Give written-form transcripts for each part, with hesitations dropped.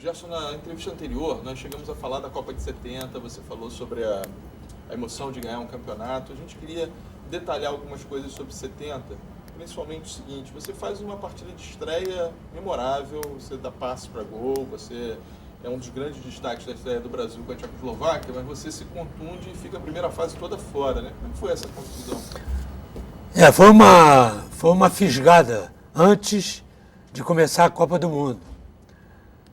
Gerson, na entrevista anterior, nós chegamos a falar da Copa de 70, você falou sobre a emoção de ganhar um campeonato. A gente queria detalhar algumas coisas sobre 70, principalmente o seguinte: você faz uma partida de estreia memorável, você dá passe para gol, você é um dos grandes destaques da estreia do Brasil com a Tchecoslováquia, mas você se contunde e fica a primeira fase toda fora, né? Como foi essa contusão? Foi uma fisgada antes de começar a Copa do Mundo.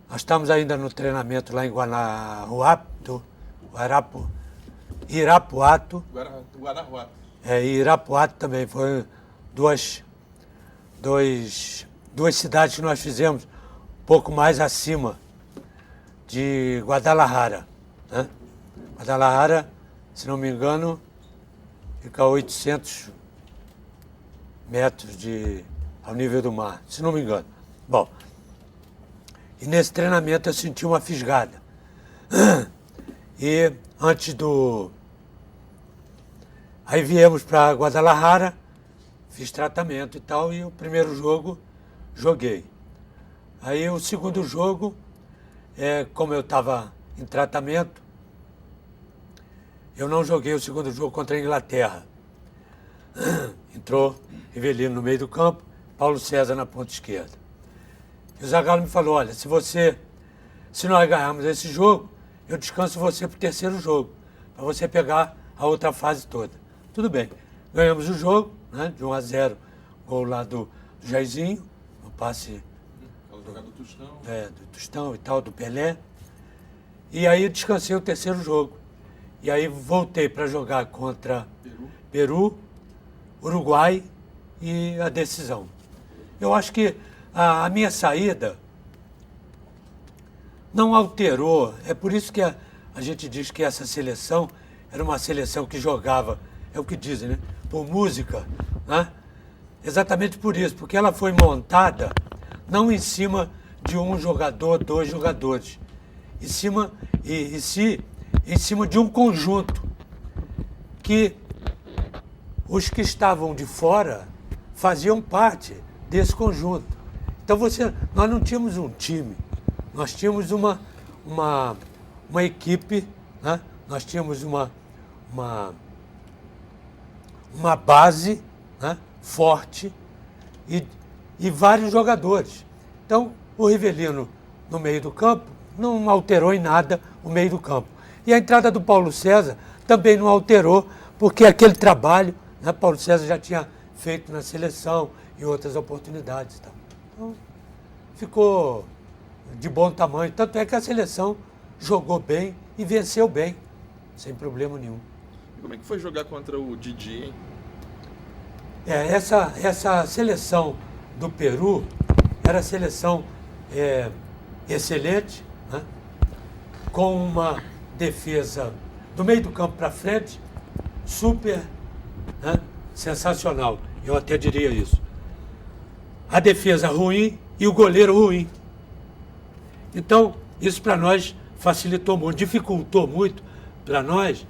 Nós estávamos ainda no treinamento lá em Irapuato. Guanajuato. Irapuato também. Foi duas cidades que nós fizemos um pouco mais acima de Guadalajara. Né? Guadalajara, se não me engano, fica a 800 metros ao nível do mar, se não me engano. Bom, e nesse treinamento eu senti uma fisgada. E antes Aí viemos para Guadalajara, fiz tratamento e tal, e o primeiro jogo joguei. Aí o segundo jogo, como eu estava em tratamento, eu não joguei o segundo jogo contra a Inglaterra. Entrou Rivelino no meio do campo, Paulo César na ponta esquerda. E o Zagallo me falou: olha, se nós ganharmos esse jogo, eu descanso você para o terceiro jogo, para você pegar a outra fase toda. Tudo bem. Ganhamos o jogo, né, de 1-0, gol lá do Jairzinho, no passe do Tostão. Do Tostão e tal, do Pelé. E aí eu descansei o terceiro jogo. E aí voltei para jogar contra Peru, Uruguai e a decisão. Eu acho que a minha saída não alterou. É por isso que a gente diz que essa seleção era uma seleção que jogava, é o que dizem, né? Por música, né? Exatamente por isso, porque ela foi montada não em cima de um jogador, dois jogadores, em cima de um conjunto que os que estavam de fora faziam parte desse conjunto. Então nós não tínhamos um time, nós tínhamos uma equipe, né? Nós tínhamos uma base, né, forte e vários jogadores. Então o Rivelino no meio do campo não alterou em nada o meio do campo. E a entrada do Paulo César também não alterou, porque aquele trabalho, né, Paulo César já tinha feito na seleção e outras oportunidades. Então, ficou de bom tamanho. Tanto é que a seleção jogou bem e venceu bem, sem problema nenhum. E como é que foi jogar contra o Didi, hein? Essa seleção do Peru era seleção excelente, né? Com uma defesa do meio do campo para frente, super, né, sensacional. Eu até diria isso. A defesa ruim e o goleiro ruim. Então, isso para nós facilitou muito, dificultou muito para nós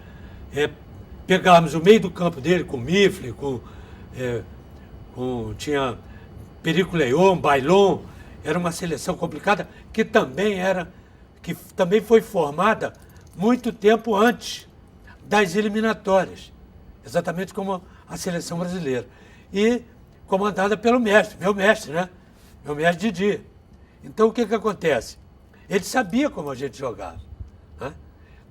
pegarmos o meio do campo dele com Mifflin, tinha Perico León, Bailón. Era uma seleção complicada que também foi formada muito tempo antes das eliminatórias, exatamente como a seleção brasileira, e comandada pelo meu mestre, né? Meu mestre Didi. Então o que acontece? Ele sabia como a gente jogava, né?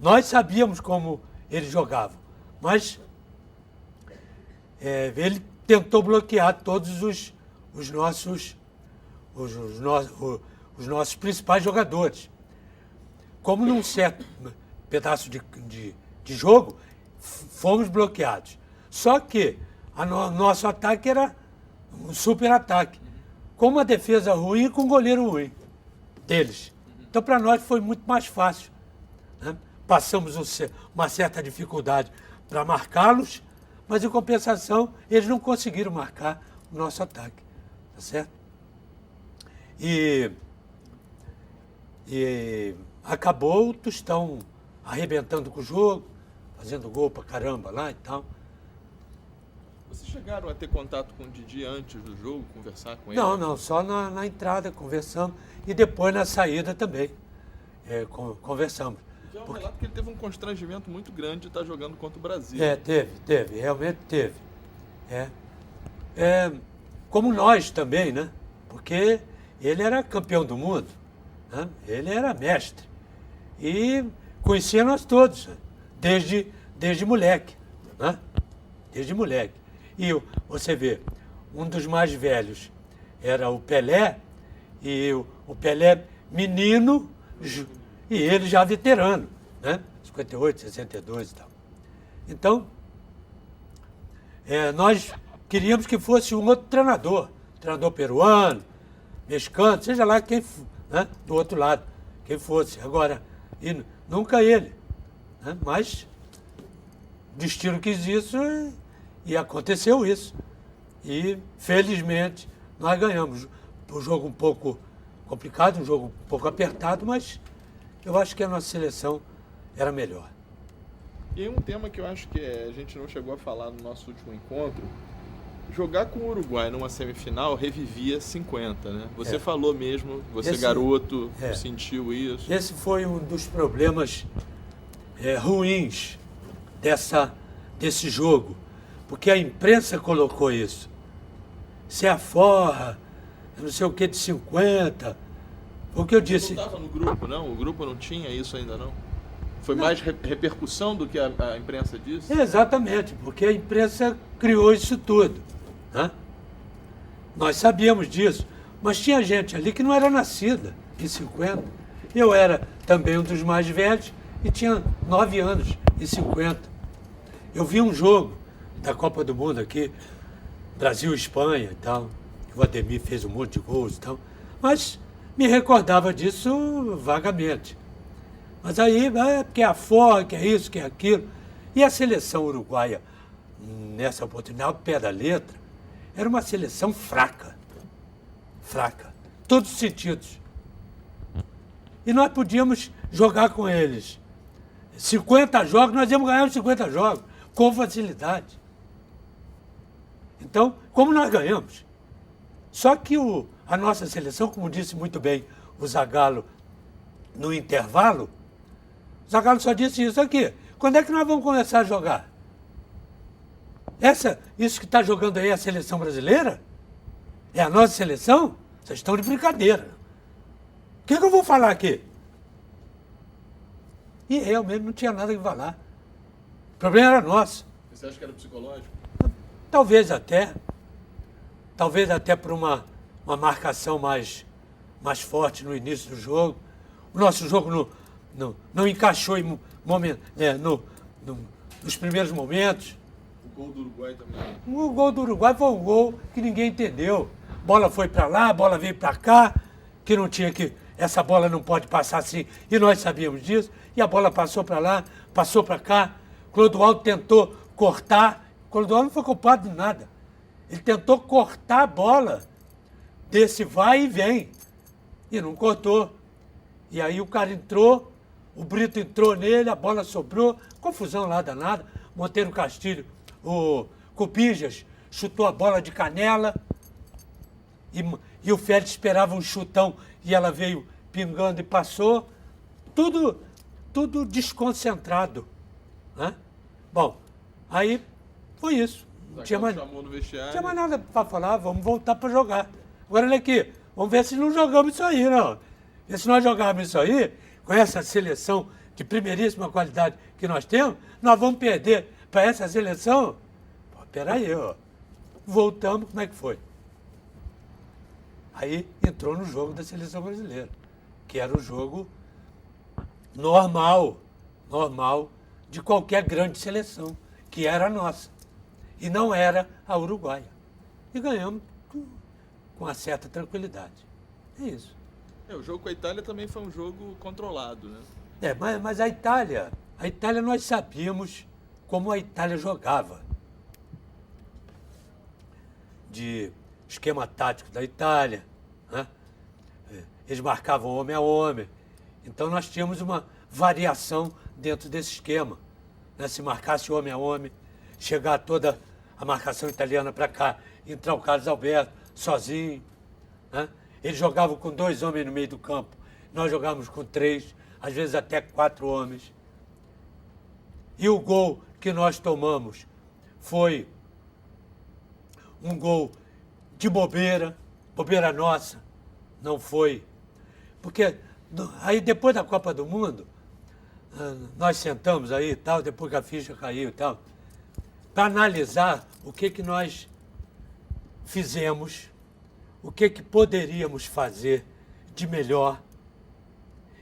Nós sabíamos como ele jogava, mas ele tentou bloquear todos os nossos principais jogadores. Como num certo pedaço de jogo, fomos bloqueados. Só que nosso ataque era um super ataque, com uma defesa ruim e com um goleiro ruim deles. Então, para nós foi muito mais fácil, né? Passamos uma certa dificuldade para marcá-los, mas, em compensação, eles não conseguiram marcar o nosso ataque. Tá certo? E acabou o Tostão arrebentando com o jogo, fazendo gol pra caramba lá e tal. Vocês chegaram a ter contato com o Didi antes do jogo, conversar com ele? Não, só na entrada conversamos e depois na saída também. conversamos. Já é um relato que ele teve um constrangimento muito grande de estar jogando contra o Brasil. Teve, realmente teve. Como nós também, né? Porque ele era campeão do mundo, né? Ele era mestre. E conhecia nós todos, desde moleque, né? Desde moleque. E você vê, um dos mais velhos era o Pelé, e o Pelé menino, e ele já veterano, né? 58, 62 e tal. Então, nós queríamos que fosse um outro treinador peruano, mexicano, seja lá quem, né? Do outro lado, quem fosse. Agora, e nunca ele, né? Mas o destino quis isso e aconteceu isso. E, felizmente, nós ganhamos. Um jogo um pouco complicado, um jogo um pouco apertado, mas eu acho que a nossa seleção era melhor. E aí um tema que eu acho que a gente não chegou a falar no nosso último encontro, jogar com o Uruguai numa semifinal revivia 50, né? Você falou mesmo, garoto, sentiu isso. Esse foi um dos problemas ruins desse jogo, porque a imprensa colocou isso. Se aforra, não sei o que de 50. O que eu disse. Não estava no grupo, não? O grupo não tinha isso ainda, não? Foi mais repercussão do que a imprensa disse? Exatamente, porque a imprensa criou isso tudo, né? Nós sabíamos disso, mas tinha gente ali que não era nascida em 50. Eu era também um dos mais velhos e tinha 9 anos em 50. Eu vi um jogo da Copa do Mundo aqui, Brasil e Espanha e tal. O Ademir fez um monte de gols e tal, mas me recordava disso vagamente. Mas aí, porque é a forra, que é isso, que é aquilo. E a seleção uruguaia, nessa oportunidade, ao pé da letra, era uma seleção fraca. Fraca. Todos os sentidos. E nós podíamos jogar com eles 50 jogos, nós íamos ganhar os 50 jogos, com facilidade. Então, como nós ganhamos? Só que a nossa seleção, como disse muito bem o Zagallo no intervalo, o Zagallo só disse isso aqui. Quando é que nós vamos começar a jogar? Isso que está jogando aí é a seleção brasileira? É a nossa seleção? Vocês estão de brincadeira. O que eu vou falar aqui? E realmente não tinha nada que falar. O problema era nosso. Você acha que era psicológico? Talvez até por uma marcação mais forte no início do jogo. O nosso jogo não encaixou nos primeiros momentos. O gol do Uruguai também. O gol do Uruguai foi um gol que ninguém entendeu. Bola foi para lá, bola veio para cá, que não tinha que... Essa bola não pode passar assim, e nós sabíamos disso. E a bola passou para lá, passou para cá. Clodoaldo tentou cortar. Clodoaldo não foi culpado de nada. Ele tentou cortar a bola desse vai e vem. E não cortou. E aí o cara entrou, o Brito entrou nele, a bola sobrou, confusão lá danada. Monteiro Castilho, o Cupijas, chutou a bola de canela. E o Félix esperava um chutão e ela veio pingando e passou. Tudo desconcentrado, né? Bom, aí foi isso. Não tinha mais nada para falar, vamos voltar para jogar. Agora, olha aqui, vamos ver se não jogamos isso aí, não. E se nós jogarmos isso aí, com essa seleção de primeiríssima qualidade que nós temos, nós vamos perder para essa seleção? Pô, peraí, ó. Voltamos, como é que foi? Aí entrou no jogo da seleção brasileira, que era o jogo normal de qualquer grande seleção, que era a nossa. E não era a uruguaia. E ganhamos com uma certa tranquilidade. É isso. O jogo com a Itália também foi um jogo controlado, né? Mas a Itália nós sabíamos como a Itália jogava. De esquema tático da Itália, né? Eles marcavam homem a homem. Então nós tínhamos uma variação dentro desse esquema, né? Se marcasse homem a homem, chegar toda a marcação italiana para cá, entrar o Carlos Alberto sozinho, né? Eles jogavam com 2 homens no meio do campo, nós jogávamos com 3, às vezes até 4 homens. E o gol que nós tomamos foi um gol de bobeira nossa, não foi. Porque aí depois da Copa do Mundo, nós sentamos aí e tal, depois que a ficha caiu e tal, para analisar o que nós fizemos, o que poderíamos fazer de melhor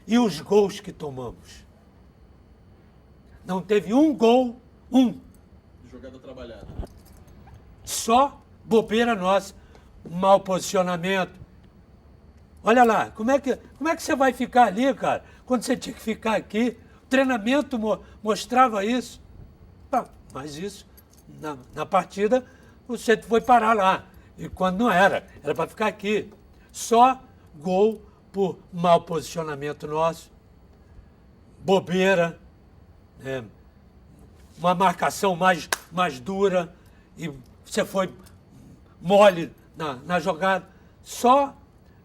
e os gols que tomamos. Não teve um gol, Jogada trabalhada. Só bobeira nossa, mau posicionamento. Olha lá, como é que você vai ficar ali, cara, quando você tinha que ficar aqui? O treinamento mostrava isso. Tá, mas isso, na partida, você foi parar lá. E quando não era para ficar aqui. Só gol por mau posicionamento nosso, bobeira, uma marcação mais dura, e você foi mole na jogada. Só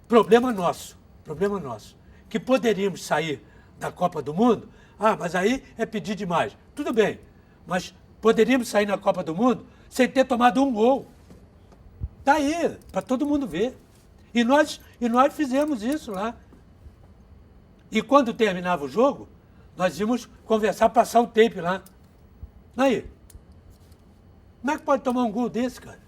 problema nosso. Que poderíamos sair da Copa do Mundo. Ah, mas aí é pedir demais. Tudo bem, mas poderíamos sair na Copa do Mundo sem ter tomado um gol. Está aí, para todo mundo ver. E nós fizemos isso lá. E quando terminava o jogo, nós íamos conversar, passar o tape lá. Aí, como é que pode tomar um gol desse, cara?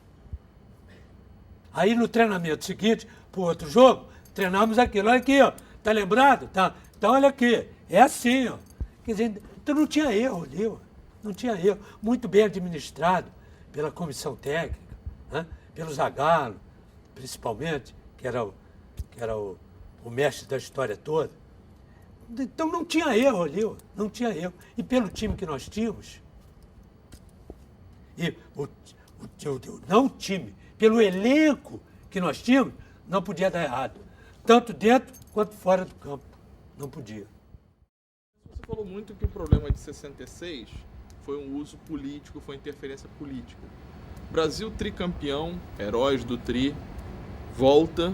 Aí no treinamento seguinte, para o outro jogo, treinamos aquilo. Olha aqui, ó. Tá lembrado? Tá. Então, olha aqui. É assim, ó. Quer dizer, então não tinha erro ali, ó. Não tinha erro. Muito bem administrado pela comissão técnica, né? Pelo Zagallo, principalmente, que era o mestre da história toda. Então não tinha erro ali, ó. Não tinha erro. E pelo time que nós tínhamos, e não o time, pelo elenco que nós tínhamos, não podia dar errado. Tanto dentro quanto fora do campo. Não podia. Você falou muito que o problema de 66 foi um uso político, foi interferência política. Brasil tricampeão, heróis do tri, volta,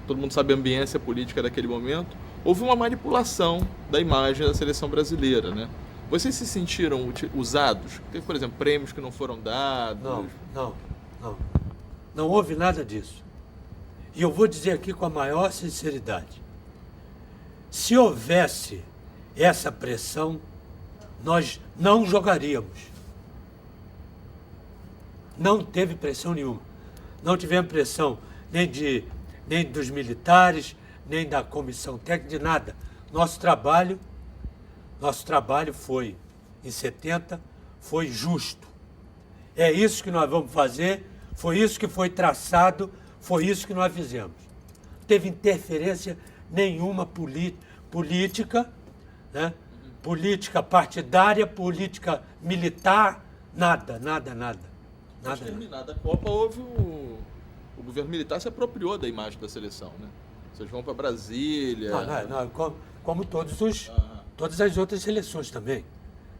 todo mundo sabe a ambiência política daquele momento. Houve uma manipulação da imagem da seleção brasileira, né? Vocês se sentiram usados? Teve, por exemplo, prêmios que não foram dados? Não. Não houve nada disso. E eu vou dizer aqui com a maior sinceridade. Se houvesse essa pressão, nós não jogaríamos. Não teve pressão nenhuma. Não tivemos pressão nem dos militares, nem da comissão técnica, de nada. Nosso trabalho foi, em 70, foi justo. É isso que nós vamos fazer, foi isso que foi traçado, foi isso que nós fizemos. Não teve interferência nenhuma política, né? Política partidária, política militar, nada. Mas terminada a Copa, houve o governo militar se apropriou da imagem da seleção, né? Vocês vão para Brasília... Não, como todas as outras seleções também.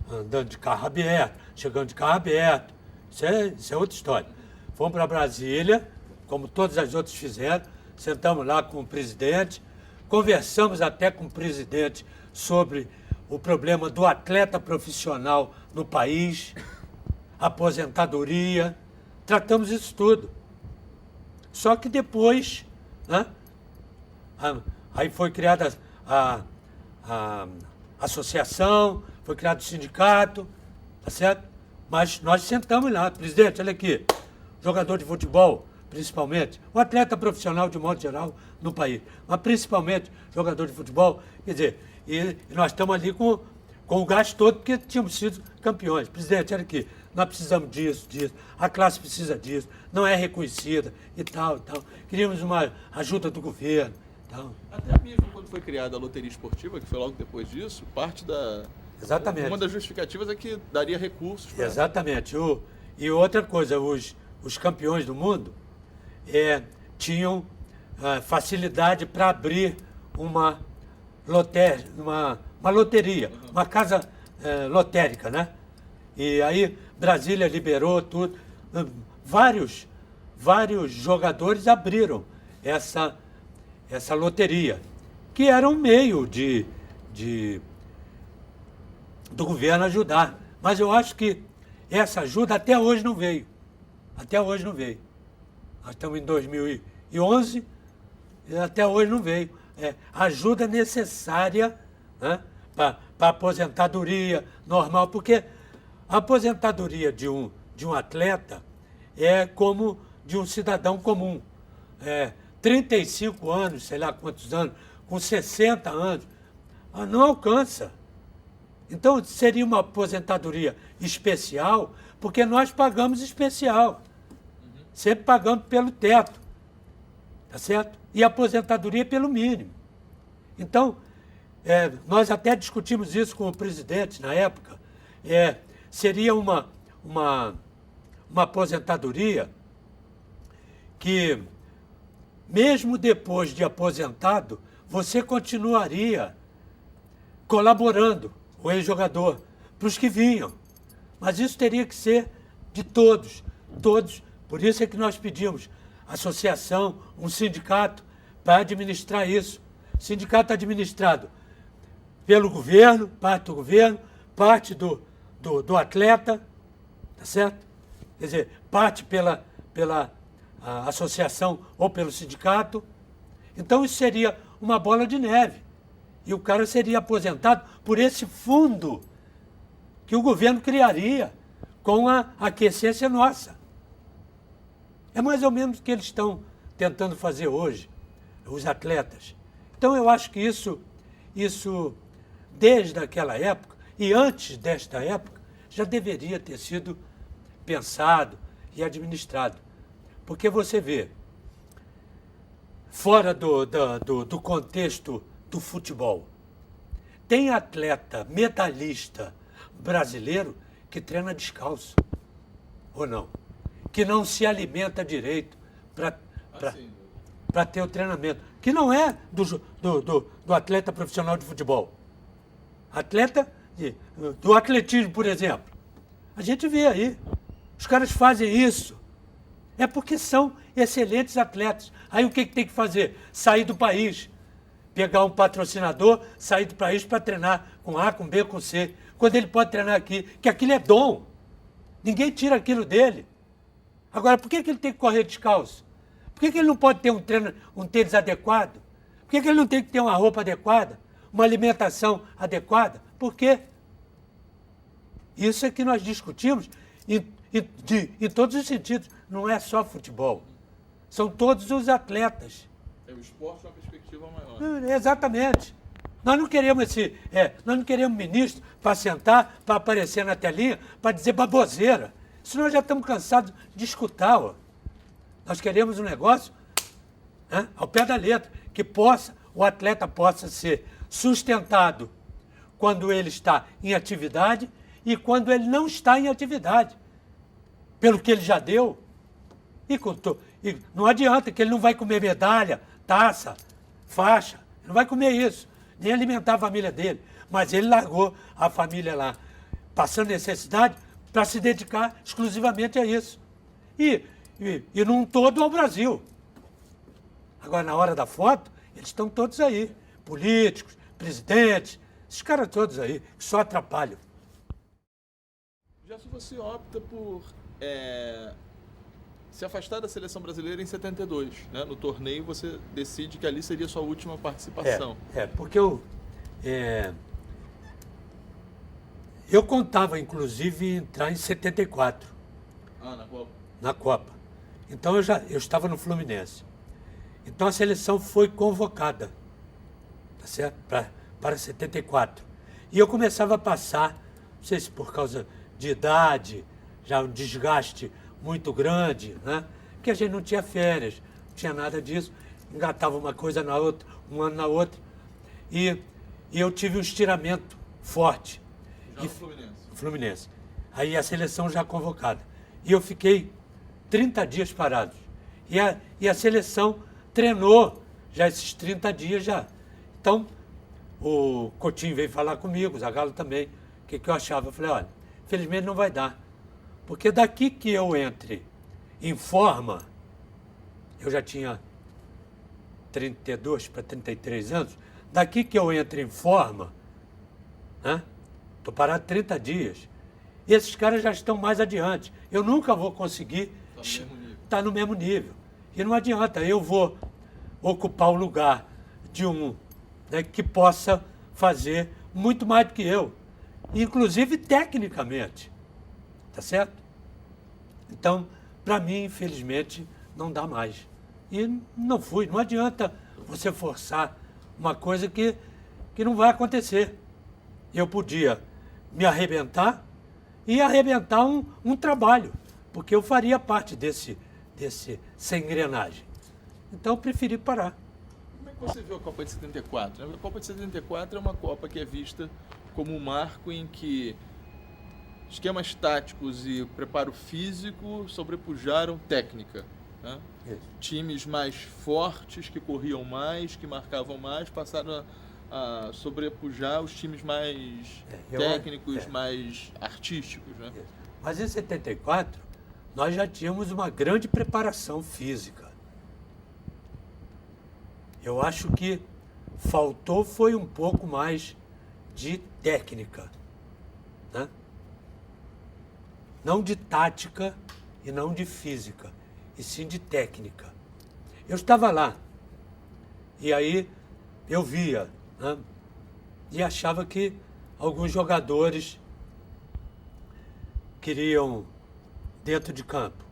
Andando de carro aberto, chegando de carro aberto. Isso é outra história. Fomos para Brasília, como todas as outras fizeram, sentamos lá com o presidente, conversamos até com o presidente sobre o problema do atleta profissional no país, aposentadoria, tratamos isso tudo. Só que depois, né, aí foi criada a associação, foi criado o sindicato, tá certo? Mas nós sentamos lá, presidente, olha aqui, jogador de futebol, principalmente, o atleta profissional de modo geral no país, mas principalmente jogador de futebol, quer dizer, e nós estamos ali com o gasto todo, porque tínhamos sido campeões. Presidente, olha aqui, nós precisamos disso, a classe precisa disso, não é reconhecida e tal. Queríamos uma ajuda do governo. Tal. Até mesmo quando foi criada a loteria esportiva, que foi logo depois disso, parte da... Exatamente. Uma das justificativas é que daria recursos para... Exatamente. E outra coisa, os campeões do mundo tinham facilidade para abrir uma loteria, uma casa lotérica, né? E aí Brasília liberou tudo. Vários jogadores abriram essa loteria. que era um meio do governo ajudar. Mas eu acho que essa ajuda até hoje não veio. Até hoje não veio. Nós estamos em 2011 e até hoje não veio. Ajuda necessária, né, para a aposentadoria normal, porque a aposentadoria de um atleta é como de um cidadão comum. 35 anos, sei lá quantos anos, com 60 anos, não alcança. Então, seria uma aposentadoria especial, porque nós pagamos especial. Sempre pagamos pelo teto, tá certo? E a aposentadoria pelo mínimo. Então, nós até discutimos isso com o presidente na época. Seria uma aposentadoria que, mesmo depois de aposentado, você continuaria colaborando, o ex-jogador, para os que vinham. Mas isso teria que ser de todos. Por isso é que nós pedimos associação, um sindicato, para administrar isso. Sindicato administrado pelo governo, parte do governo, parte do atleta, tá certo? Quer dizer, parte pela associação ou pelo sindicato. Então isso seria uma bola de neve. E o cara seria aposentado por esse fundo que o governo criaria com a aquiescência nossa. É mais ou menos o que eles estão tentando fazer hoje, os atletas. Então eu acho que isso desde aquela época e antes desta época, já deveria ter sido pensado e administrado. Porque você vê, fora do contexto do futebol, tem atleta medalhista brasileiro que treina descalço, ou não? Que não se alimenta direito para ter o treinamento, que não é do atleta profissional de futebol. Atleta do atletismo, por exemplo. A gente vê aí, os caras fazem isso. É porque são excelentes atletas. Aí o que tem que fazer? Sair do país, pegar um patrocinador, sair do país para treinar com A, com B, com C. Quando ele pode treinar aqui, que aquilo é dom. Ninguém tira aquilo dele. Agora, por que ele tem que correr descalço? Por que ele não pode ter um tênis adequado? Por que ele não tem que ter uma roupa adequada? Uma alimentação adequada? Por quê? Isso é que nós discutimos em todos os sentidos. Não é só futebol. São todos os atletas. O esporte é uma perspectiva maior. Exatamente. Nós não queremos ministro para sentar, para aparecer na telinha, para dizer baboseira. Isso nós já estamos cansados de escutar. Ó. Nós queremos um negócio, né, ao pé da letra, que o atleta possa ser sustentado quando ele está em atividade e quando ele não está em atividade. Pelo que ele já deu. E não adianta que ele não vai comer medalha, taça, faixa. Ele não vai comer isso, nem alimentar a família dele. Mas ele largou a família lá, passando necessidade, para se dedicar exclusivamente a isso. E num todo ao Brasil. Agora, na hora da foto, eles estão todos aí. Políticos, presidentes, esses caras todos aí, que só atrapalham. Já se você opta por se afastar da seleção brasileira em 72, né? No torneio você decide que ali seria a sua última participação. Porque eu contava, inclusive, em entrar em 74. Na Copa? Na Copa. Então eu estava no Fluminense. Então a seleção foi convocada, tá certo? Para 74. E eu começava a passar, não sei se por causa de idade, já um desgaste muito grande, né? Porque a gente não tinha férias, não tinha nada disso, engatava uma coisa na outra, um ano na outra. E eu tive um estiramento forte. Já no Fluminense? Fluminense. Aí a seleção já convocada. E eu fiquei 30 dias parado. E a seleção treinou já esses 30 dias já. Então, o Coutinho veio falar comigo, o Zagallo também, o que eu achava. Eu falei, olha, infelizmente não vai dar. Porque daqui que eu entre em forma, eu já tinha 32 para 33 anos, daqui que eu entro em forma, né? Estou parado 30 dias. Esses caras já estão mais adiante. Eu nunca vou conseguir estar no mesmo nível. E não adianta, eu vou ocupar o lugar de um, né, que possa fazer muito mais do que eu, inclusive tecnicamente. Tá certo? Então, para mim, infelizmente, não dá mais. E não fui. Não adianta você forçar uma coisa que não vai acontecer. Eu podia me arrebentar e arrebentar um trabalho, porque eu faria parte dessa engrenagem. Então, eu preferi parar. Como é que você viu a Copa de 74? A Copa de 74 é uma Copa que é vista como um marco em que esquemas táticos e preparo físico sobrepujaram técnica. Né? Times mais fortes, que corriam mais, que marcavam mais, passaram a sobrepujar os times mais técnicos, mais artísticos. Né? Mas em 74, nós já tínhamos uma grande preparação física. Eu acho que faltou foi um pouco mais de técnica, né? Não de tática e não de física, e sim de técnica. Eu estava lá, e aí eu via, né? E achava que alguns jogadores queriam, dentro de campo,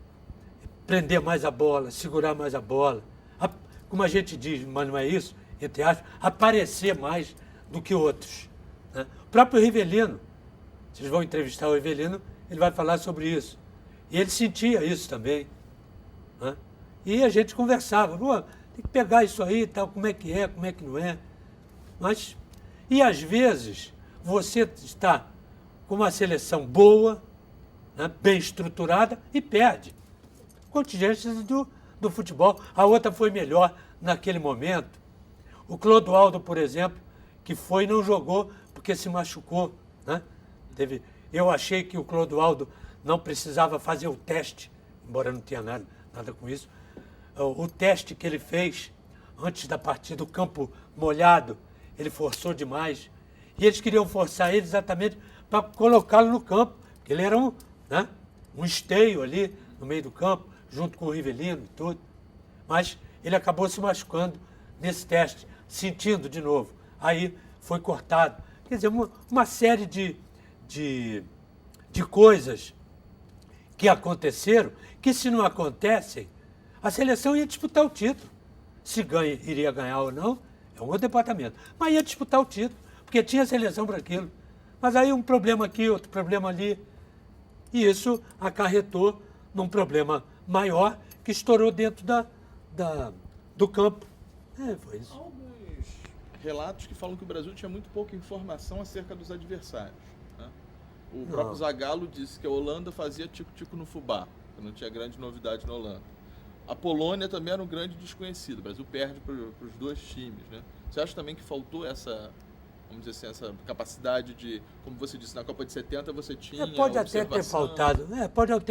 prender mais a bola, segurar mais a bola, como a gente diz, mas não é isso, entre aspas, aparecer mais do que outros. Né? O próprio Rivelino, vocês vão entrevistar o Rivelino, ele vai falar sobre isso. E ele sentia isso também. Né? E a gente conversava, tem que pegar isso aí e tal, como é que não é. Mas, e às vezes, você está com uma seleção boa, né, bem estruturada, e perde. Contingências do futebol. A outra foi melhor naquele momento. O Clodoaldo, por exemplo, que foi e não jogou porque se machucou. Né? Eu achei que o Clodoaldo não precisava fazer o teste, embora não tenha nada com isso. O teste que ele fez antes da partida, o campo molhado, ele forçou demais. E eles queriam forçar ele exatamente para colocá-lo no campo, porque ele era um esteio ali no meio do campo, junto com o Rivelino e tudo. Mas ele acabou se machucando nesse teste, sentindo de novo. Aí foi cortado. Quer dizer, uma série de coisas que aconteceram, que se não acontecem, a seleção ia disputar o título. Se iria ganhar ou não, é um outro departamento. Mas ia disputar o título, porque tinha seleção para aquilo. Mas aí um problema aqui, outro problema ali. E isso acarretou num problema maior que estourou dentro do campo. Foi isso. Alguns relatos que falam que o Brasil tinha muito pouca informação acerca dos adversários. Né? O próprio Zagallo disse que a Holanda fazia tico-tico no fubá, que não tinha grande novidade na Holanda. A Polônia também era um grande desconhecido. O Brasil perde para os dois times. Né? Você acha também que faltou essa, vamos dizer assim, essa capacidade de, como você disse, na Copa de 70 você tinha pode até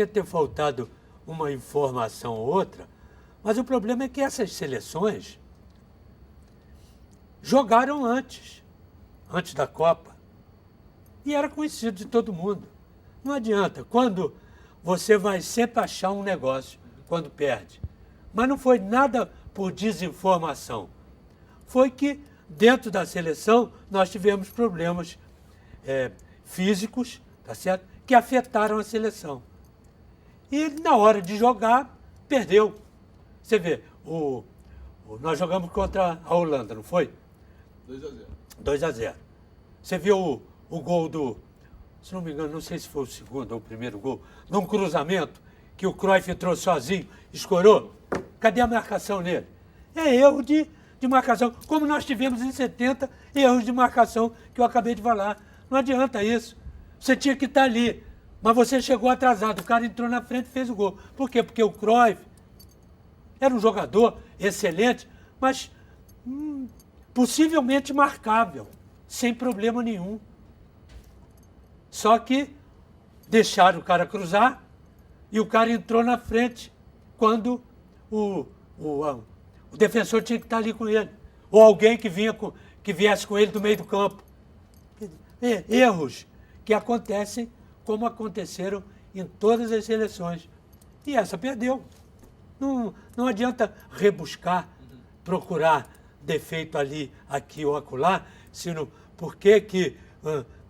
ter faltado uma informação ou outra, mas o problema é que essas seleções jogaram antes da Copa, e era conhecido de todo mundo. Não adianta, quando você vai sempre achar um negócio quando perde. Mas não foi nada por desinformação. Foi que dentro da seleção nós tivemos problemas físicos, tá certo? Que afetaram a seleção. E na hora de jogar, perdeu. Você vê, nós jogamos contra a Holanda, não foi? 2-0. 2-0. Você viu o gol se não me engano, não sei se foi o segundo ou o primeiro gol, num cruzamento que o Cruyff entrou sozinho, escorou. Cadê a marcação nele? É erro de marcação. Como nós tivemos em 70, erros de marcação que eu acabei de falar. Não adianta isso. Você tinha que estar ali, mas você chegou atrasado. O cara entrou na frente e fez o gol. Por quê? Porque o Cruyff era um jogador excelente, mas possivelmente marcável, sem problema nenhum. Só que deixaram o cara cruzar e o cara entrou na frente quando o defensor tinha que estar ali com ele. Ou alguém que que viesse com ele do meio do campo. Erros que acontecem como aconteceram em todas as seleções. E essa perdeu. Não adianta rebuscar, procurar defeito ali, aqui ou acolá, sino porque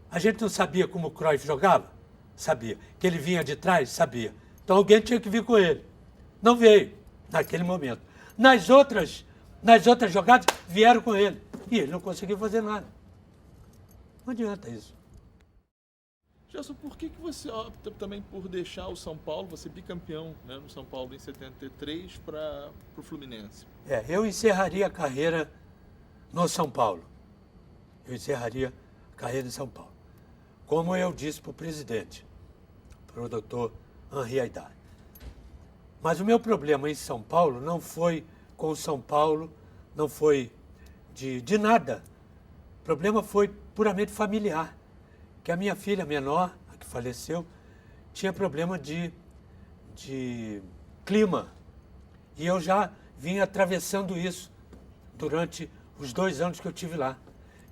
a gente não sabia como o Cruyff jogava? Sabia. Que ele vinha de trás? Sabia. Então alguém tinha que vir com ele. Não veio, naquele momento. Nas outras jogadas, vieram com ele. E ele não conseguiu fazer nada. Não adianta isso. Gerson, por que você opta também por deixar o São Paulo, você bicampeão, né, no São Paulo em 73, para o Fluminense? Eu encerraria a carreira no São Paulo. Eu encerraria a carreira em São Paulo. Como eu disse para o presidente, para o doutor Henri Haydar. Mas o meu problema em São Paulo não foi com o São Paulo, não foi de nada. O problema foi puramente familiar. Que a minha filha menor, a que faleceu, tinha problema de clima. E eu já vinha atravessando isso durante os 2 anos que eu tive lá.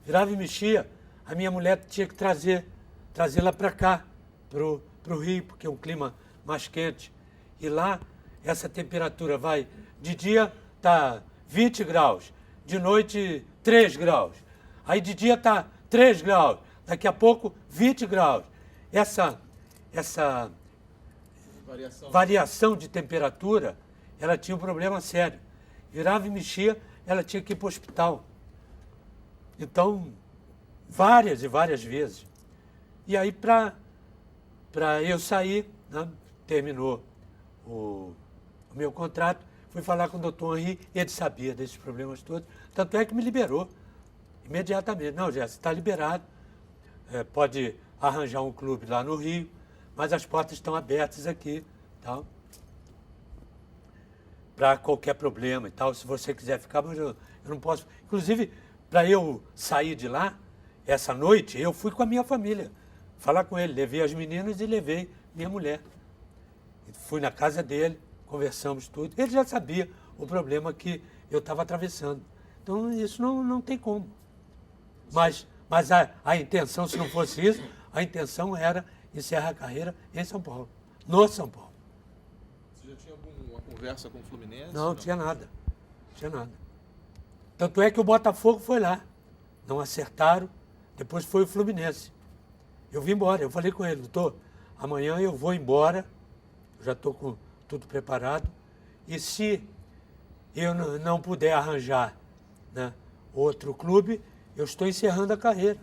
Virava e mexia, a minha mulher tinha que trazê-la para cá, para o Rio, porque é um clima mais quente. E lá, essa temperatura vai, de dia está 20 graus, de noite 3 graus. Aí de dia está 3 graus. Daqui a pouco, 20 graus. Essa variação de temperatura, ela tinha um problema sério. Virava e mexia, ela tinha que ir para o hospital. Então, várias e várias vezes. E aí, para eu sair, né, terminou o meu contrato, fui falar com o doutor Henri, ele sabia desses problemas todos, tanto é que me liberou imediatamente. Não, Gerson, está liberado. Pode arranjar um clube lá no Rio, mas as portas estão abertas aqui, tal, para qualquer problema e tal, se você quiser ficar, mas eu não posso. Inclusive, para eu sair de lá, essa noite, eu fui com a minha família, falar com ele, levei as meninas e levei minha mulher. Fui na casa dele, conversamos tudo, ele já sabia o problema que eu estava atravessando. Então, isso não tem como. Mas a intenção, se não fosse isso, a intenção era encerrar a carreira em São Paulo, no São Paulo. Você já tinha alguma conversa com o Fluminense? Não tinha nada. Tanto é que o Botafogo foi lá. Não acertaram, depois foi o Fluminense. Eu vim embora, eu falei com ele, doutor, amanhã eu vou embora, eu já estou com tudo preparado, e se eu não puder arranjar, né, outro clube, eu estou encerrando a carreira,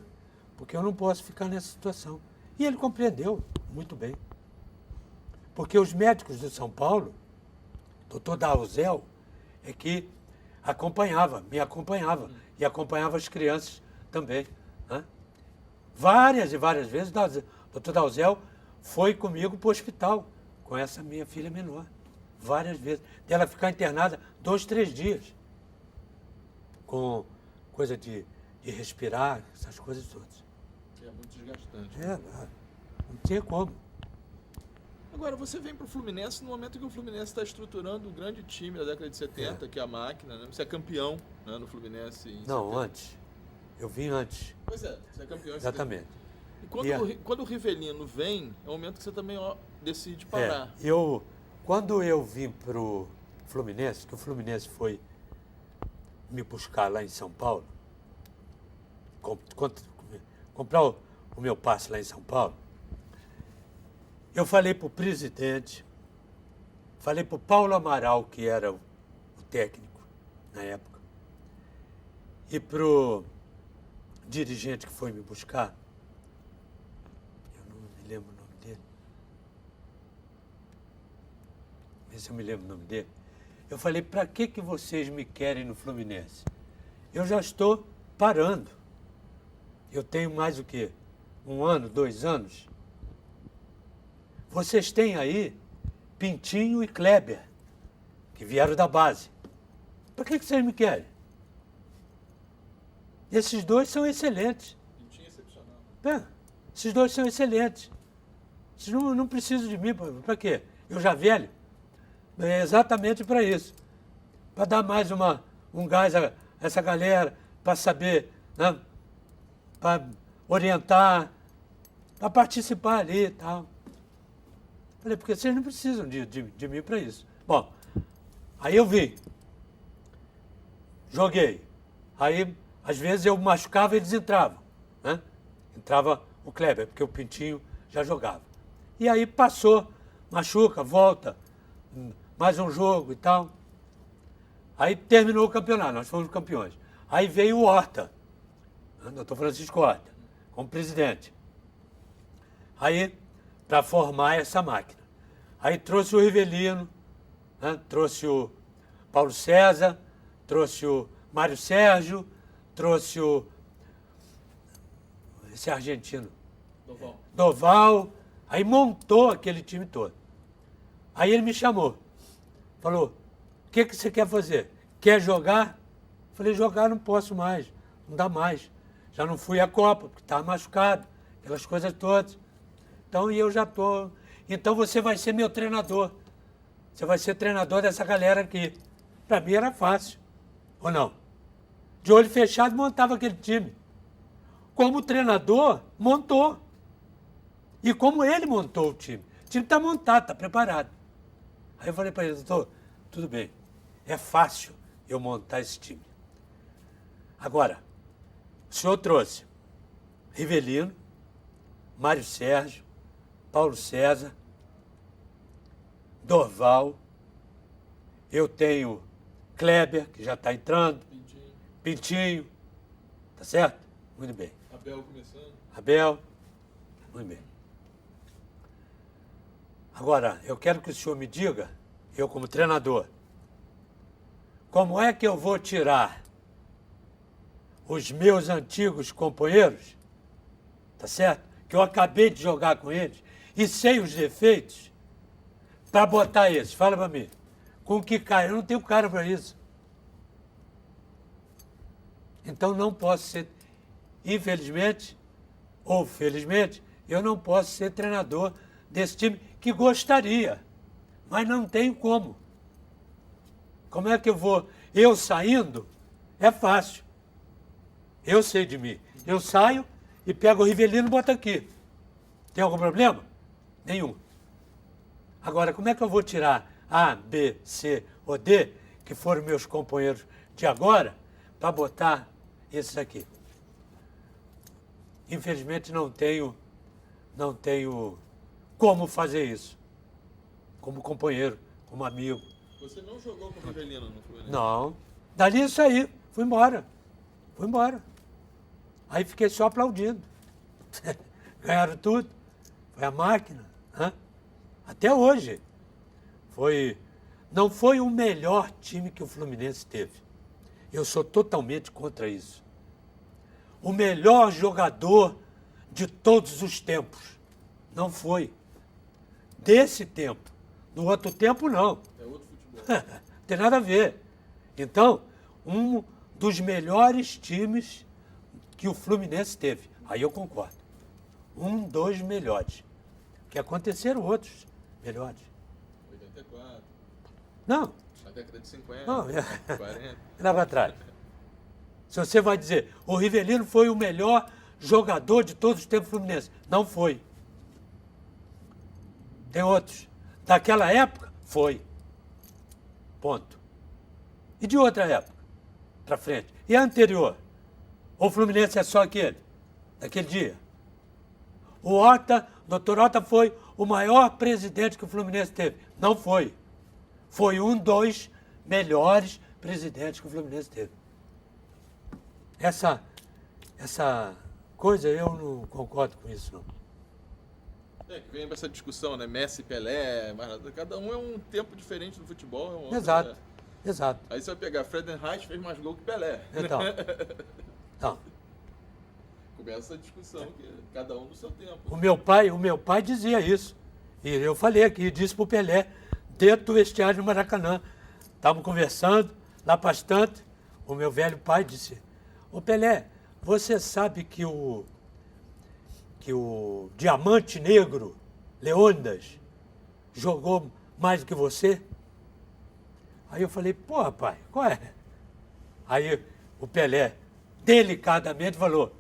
porque eu não posso ficar nessa situação. E ele compreendeu muito bem. Porque os médicos do São Paulo, doutor Dalzel, é que me acompanhava, e acompanhava as crianças também. Né? Várias e várias vezes, o doutor Dalzel foi comigo para o hospital, com essa minha filha menor. Várias vezes. Dela ficar internada 2, 3 dias, com coisa de respirar, essas coisas todas. É muito desgastante. Não tinha como. Agora, você vem para o Fluminense no momento que o Fluminense está estruturando o grande time da década de 70, que é a máquina, né? Você é campeão, né, no Fluminense em 70. Antes. Eu vim antes. Pois é, você é campeão em Exatamente. 70. E quando o Rivelino vem, é o momento que você também decide parar. Quando eu vim para o Fluminense, que o Fluminense foi me buscar lá em São Paulo, comprar o meu passe lá em São Paulo, eu falei para o presidente, falei para o Paulo Amaral, que era o técnico na época, e para o dirigente que foi me buscar, eu não me lembro o nome dele, vê se eu me lembro o nome dele, eu falei, para que vocês me querem no Fluminense? Eu já estou parando. Eu tenho mais o quê? 1 ano, 2 anos? Vocês têm aí Pintinho e Kleber, que vieram da base. Para que vocês me querem? Esses dois são excelentes. Pintinho é excepcional. Esses dois são excelentes. Vocês não precisam de mim. Para quê? Eu já velho? É exatamente para isso. Para dar mais um gás a essa galera, para saber né? Para orientar, para participar ali e tal. Falei, porque vocês não precisam de mim para isso. Bom, aí eu vim, joguei. Aí, às vezes, eu machucava e eles entravam, né? Entrava o Kleber, porque o Pintinho já jogava. E aí passou, machuca, volta, mais um jogo e tal. Aí terminou o campeonato, nós fomos campeões. Aí veio o Horta, doutor Francisco Horta, como presidente. Aí, para formar essa máquina. Aí trouxe o Rivelino, né? Trouxe o Paulo César, trouxe o Mário Sérgio, trouxe esse argentino, Doval. Aí montou aquele time todo. Aí ele me chamou, falou, o que você quer fazer? Quer jogar? Falei, jogar não posso mais, não dá mais. Já não fui à Copa, porque estava machucado, aquelas coisas todas. Então, e eu já estou. Então você vai ser meu treinador. Você vai ser treinador dessa galera aqui. Para mim era fácil, ou não? De olho fechado montava aquele time. Como treinador, montou. E como ele montou o time está montado, está preparado. Aí eu falei para ele, doutor, tudo bem, é fácil eu montar esse time. Agora, o senhor trouxe Rivelino, Mário Sérgio, Paulo César, Dorval, eu tenho Kleber, que já está entrando, Pintinho, tá certo? Muito bem. Abel começando. Abel, muito bem. Agora, eu quero que o senhor me diga, eu como treinador, como é que eu vou tirar os meus antigos companheiros, tá certo? Que eu acabei de jogar com eles, e sei os defeitos, para botar esses. Fala para mim. Com que cara? Eu não tenho cara para isso. Então não posso ser, infelizmente, ou felizmente, eu não posso ser treinador desse time que gostaria, mas não tenho como. Como é que eu vou? Eu saindo, é fácil. Eu sei de mim. Eu saio e pego o Rivelino e boto aqui. Tem algum problema? Nenhum. Agora, como é que eu vou tirar A, B, C ou D, que foram meus companheiros de agora, para botar esses aqui? Infelizmente não tenho como fazer isso. Como companheiro, como amigo. Você não jogou com o Rivelino, não foi? Né? Não. Dali isso aí, fui embora. Fui embora. Aí fiquei só aplaudindo. Ganharam tudo. Foi a máquina. Né? Até hoje. Não foi o melhor time que o Fluminense teve. Eu sou totalmente contra isso. O melhor jogador de todos os tempos. Não foi. Desse tempo. No outro tempo, não. É outro futebol. Não tem nada a ver. Então, um dos melhores times que o Fluminense teve. Aí eu concordo. Um dos melhores. Que aconteceram outros melhores. 84. Não. Na década de 50. Não, 40. Lá para trás. Se você vai dizer, o Rivelino foi o melhor jogador de todos os tempos do Fluminense. Não foi. Tem outros. Daquela época, foi. Ponto. E de outra época, para frente. E a anterior? O Fluminense é só aquele? Daquele dia? O Horta, Dr. Horta foi o maior presidente que o Fluminense teve. Não foi. Foi um dos melhores presidentes que o Fluminense teve. Essa coisa eu não concordo com isso, não. É, que vem essa discussão, né? Messi, Pelé, Maradona. Cada um é um tempo diferente do futebol. É um outro, Exato, né? exato. Aí você vai pegar, Friedenreich fez mais gol que Pelé. Então, Começa a discussão, que cada um no seu tempo. o meu pai dizia isso. E eu falei aqui, disse pro Pelé, dentro do vestiário do Maracanã. Estávamos conversando, lá bastante. O meu velho pai disse, ô Pelé, você sabe que o Diamante Negro, Leônidas, jogou mais do que você? Aí eu falei, pô, pai, qual é? Aí o Pelé delicadamente, falou: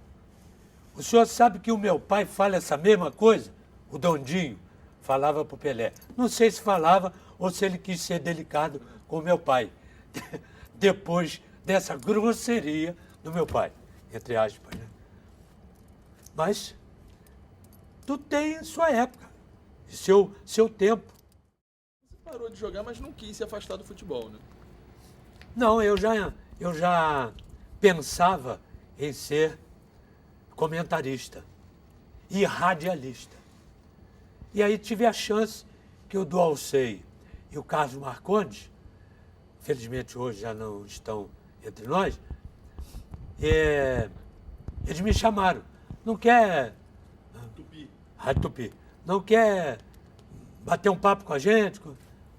o senhor sabe que o meu pai fala essa mesma coisa? O Dondinho falava para o Pelé. Não sei se falava ou se ele quis ser delicado com o meu pai. Depois dessa grosseria do meu pai, entre aspas, né? Mas tudo tem sua época, seu tempo. Você parou de jogar, mas não quis se afastar do futebol, né? Não, eu já pensava em ser comentarista e radialista. E aí tive a chance que o Dualcei e o Carlos Marcondes, felizmente hoje já não estão entre nós, eles me chamaram. Não quer... Tupi. Rádio Tupi. Não quer bater um papo com a gente?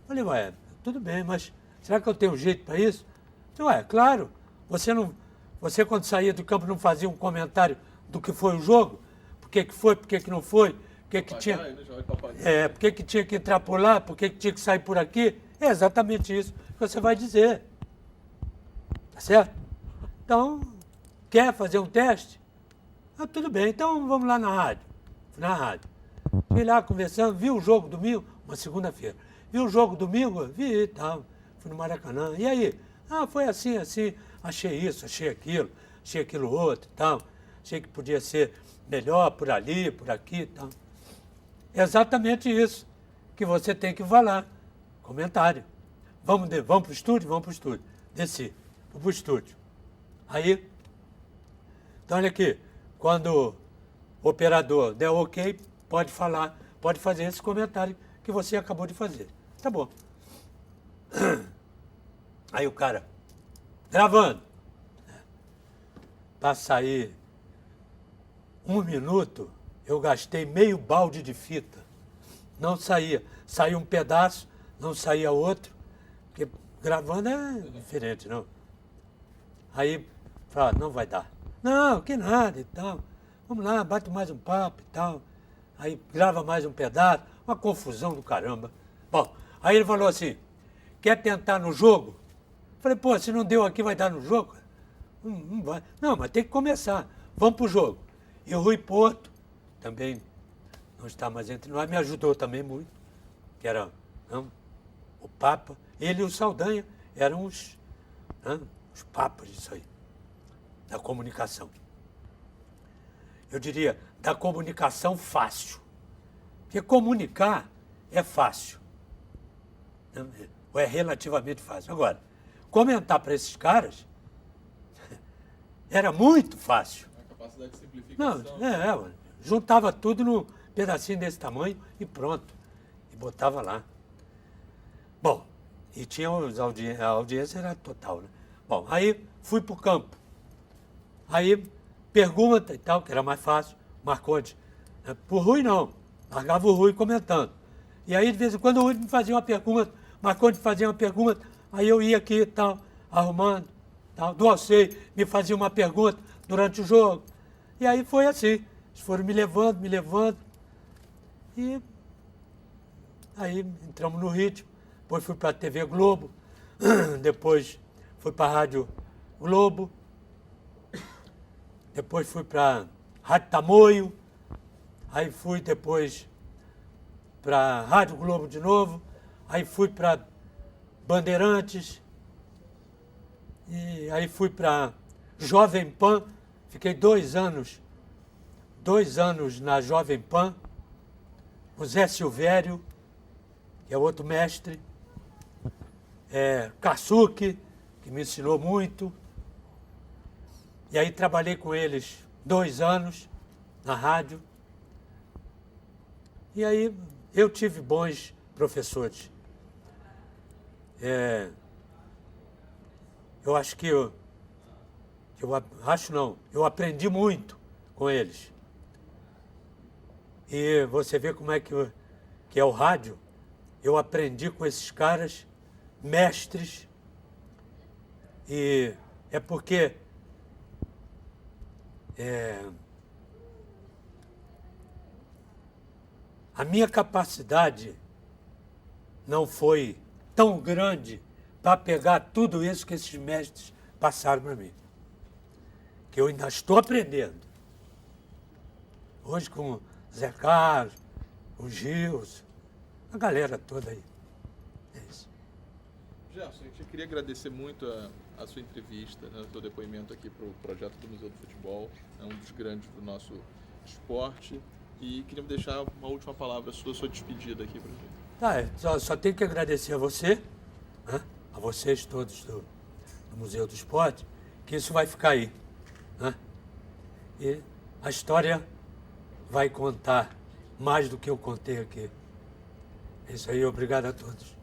Falei, ué, tudo bem, mas será que eu tenho jeito para isso? Falei, ué, claro. Você quando saía do campo não fazia um comentário do que foi o jogo? Por que foi, por que não foi? Por que tinha... por que tinha que entrar por lá? Por que tinha que sair por aqui? É exatamente isso que você vai dizer. Tá certo? Então, quer fazer um teste? Ah, tudo bem, então vamos lá na rádio. Fui na rádio. Fui lá conversando, vi o jogo domingo, uma segunda-feira. Vi o jogo domingo? Vi e tal. Fui no Maracanã. E aí? Ah, foi assim, achei isso, achei aquilo outro e tal. Achei que podia ser melhor por ali, por aqui e tal. É exatamente isso que você tem que falar. Comentário. Vamos para o estúdio? Vamos para o estúdio. Desci, fui para o estúdio. Aí, então olha aqui, quando o operador der ok, pode falar, pode fazer esse comentário que você acabou de fazer. Tá bom. Aí o cara, gravando. Para sair 1 minuto, eu gastei meio balde de fita. Não saía. Saía um pedaço, não saía outro. Porque gravando é diferente, não. Aí, falava, não vai dar. Não, que nada e tal. Vamos lá, bate mais um papo e tal. Aí grava mais um pedaço. Uma confusão do caramba. Bom, aí ele falou assim, quer tentar no jogo? Falei, pô, se não deu aqui, vai dar no jogo? Não vai. Não, mas tem que começar. Vamos pro jogo. E o Rui Porto, também não está mais entre nós, me ajudou também muito, que era o Papa. Ele e o Saldanha eram os papas disso aí, da comunicação. Eu diria, da comunicação fácil. Porque comunicar é fácil. Ou é relativamente fácil. Agora, comentar para esses caras era muito fácil. A capacidade de simplificação. Não, juntava tudo num pedacinho desse tamanho e pronto. E botava lá. Bom, e tinha a audiência era total, né? Bom, aí fui para o campo. Aí pergunta e tal, que era mais fácil, Marcondes. Por Rui não, largava o Rui comentando. E aí de vez em quando o Rui me fazia uma pergunta, Marcondes fazia uma pergunta, aí eu ia aqui e tal, arrumando, tal. Dualcei me fazia uma pergunta durante o jogo. E aí foi assim, eles foram me levando. E aí entramos no ritmo. Depois fui para a TV Globo, depois fui para a Rádio Globo, depois fui para a Rádio Tamoio, aí fui depois para a Rádio Globo de novo, aí fui para Bandeirantes, e aí fui para Jovem Pan, fiquei 2 anos na Jovem Pan, o Zé Silvério, que é outro mestre, Kasuki, que me ensinou muito. E aí trabalhei com eles 2 anos na rádio. E aí eu tive bons professores. Eu acho que eu aprendi muito com eles. E você vê como é que é o rádio. Eu aprendi com esses caras, mestres, e é porque a minha capacidade não foi tão grande para pegar tudo isso que esses mestres passaram para mim. que eu ainda estou aprendendo. Hoje com o Zé Carlos, o Gilson, a galera toda aí. É isso. Gerson, eu queria agradecer muito a sua entrevista, né, o seu depoimento aqui para o projeto do Museu do Futebol. É um dos grandes do nosso esporte. E queria deixar uma última palavra sua despedida aqui para a gente. Só tenho que agradecer a você, né, a vocês todos do Museu do Esporte, que isso vai ficar aí. Né? E a história vai contar mais do que eu contei aqui. É isso aí, obrigado a todos.